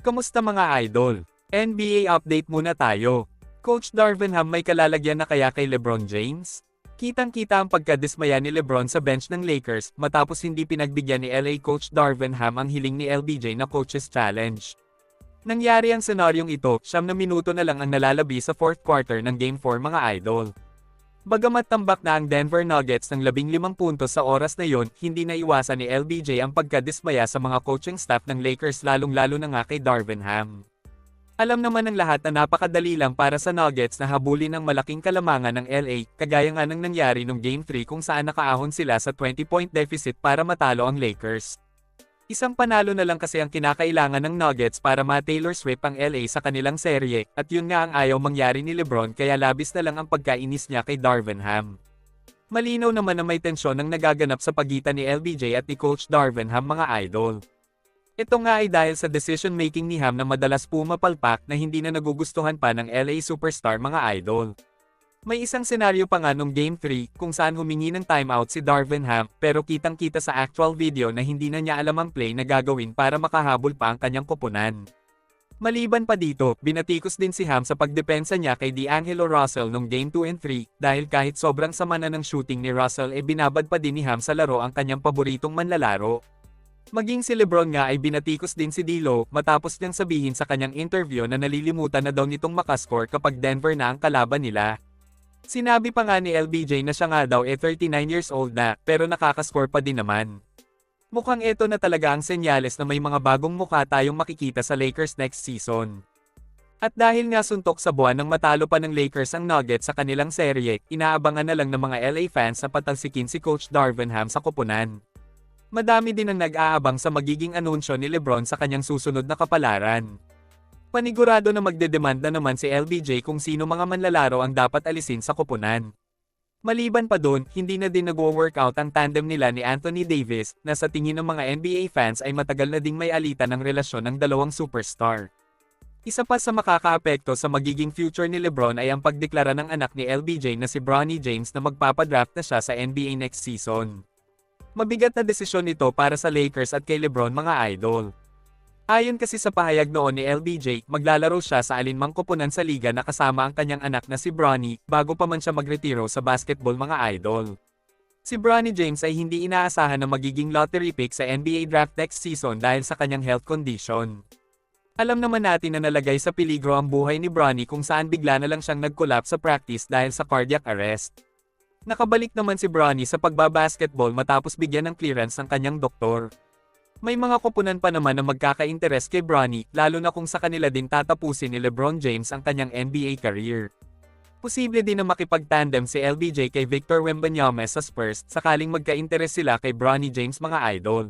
Kamusta mga idol? NBA update muna tayo. Coach Darvin Ham may kalalagyan na kaya kay LeBron James? Kitang-kita ang pagkadismaya ni LeBron sa bench ng Lakers matapos hindi pinagbigyan ni LA Coach Darvin Ham ang hiling ni LBJ na Coach's Challenge. Nangyari ang senaryong ito, 9 na minuto na lang ang nalalabi sa fourth quarter ng Game 4 mga idol. Bagamat tambak na ang Denver Nuggets ng 15 puntos sa oras na yon, hindi na iwasan ni LBJ ang pagkadismaya sa mga coaching staff ng Lakers lalong-lalo na nga kay Darvin Ham. Alam naman ng lahat na napakadali lang para sa Nuggets na habulin ang malaking kalamangan ng LA, kagaya nga ng nangyari nung Game 3 kung saan nakaahon sila sa 20-point deficit para matalo ang Lakers. Isang panalo na lang kasi ang kinakailangan ng Nuggets para ma-Taylor Swift ang LA sa kanilang serye, at yun nga ang ayaw mangyari ni LeBron kaya labis na lang ang pagkainis niya kay Darvin Ham. Malinaw naman na may tensyon ang nagaganap sa pagitan ni LBJ at ni Coach Darvin Ham mga idol. Ito nga ay dahil sa decision-making ni Ham na madalas pumapalpak na hindi na nagugustuhan pa ng LA superstar mga idol. May isang senaryo pa nga nung Game 3 kung saan humingi ng timeout si Darvin Ham pero kitang-kita sa actual video na hindi na niya alam ang play na gagawin para makahabol pa ang kanyang koponan. Maliban pa dito, binatikos din si Ham sa pagdepensa niya kay D'Angelo Russell nung Game 2 and 3 dahil kahit sobrang sama na ng shooting ni Russell binabad pa din ni Ham sa laro ang kanyang paboritong manlalaro. Maging si LeBron nga ay binatikos din si D'Lo matapos niyang sabihin sa kanyang interview na nalilimutan na daw nitong makascore kapag Denver na ang kalaban nila. Sinabi pa nga ni LBJ na siya nga daw 39 years old na, pero nakakascore pa din naman. Mukhang ito na talaga ang senyales na may mga bagong mukha tayong makikita sa Lakers next season. At dahil nga suntok sa buwan ng matalo pa ng Lakers ang Nuggets sa kanilang serye, inaabangan na lang ng mga LA fans na patalsikin si Coach Darvin Ham sa koponan. Madami din ang nag-aabang sa magiging anunsyo ni LeBron sa kanyang susunod na kapalaran. Panigurado na magdedemand na naman si LBJ kung sino mga manlalaro ang dapat alisin sa koponan. Maliban pa doon, hindi na din nagwo-workout ang tandem nila ni Anthony Davis, na sa tingin ng mga NBA fans ay matagal na ding may alitan ng relasyon ng dalawang superstar. Isa pa sa makakaapekto sa magiging future ni LeBron ay ang pagdeklara ng anak ni LBJ na si Bronny James na magpapadraft na siya sa NBA next season. Mabigat na desisyon ito para sa Lakers at kay LeBron mga idol. Ayon kasi sa pahayag noon ni LBJ, maglalaro siya sa alinmang koponan sa liga na kasama ang kanyang anak na si Bronny, bago pa man siya magretiro sa basketball mga idol. Si Bronny James ay hindi inaasahan na magiging lottery pick sa NBA draft next season dahil sa kanyang health condition. Alam naman natin na nalagay sa peligro ang buhay ni Bronny kung saan bigla na lang siyang nag-collapse sa practice dahil sa cardiac arrest. Nakabalik naman si Bronny sa pagbabasketball matapos bigyan ng clearance ng kanyang doktor. May mga koponan pa naman na magkaka-interes kay Bronny, lalo na kung sa kanila din tatapusin ni LeBron James ang kanyang NBA career. Posible din na makipag-tandem si LBJ kay Victor Wembanyama sa Spurs sakaling magka-interes sila kay Bronny James mga idol.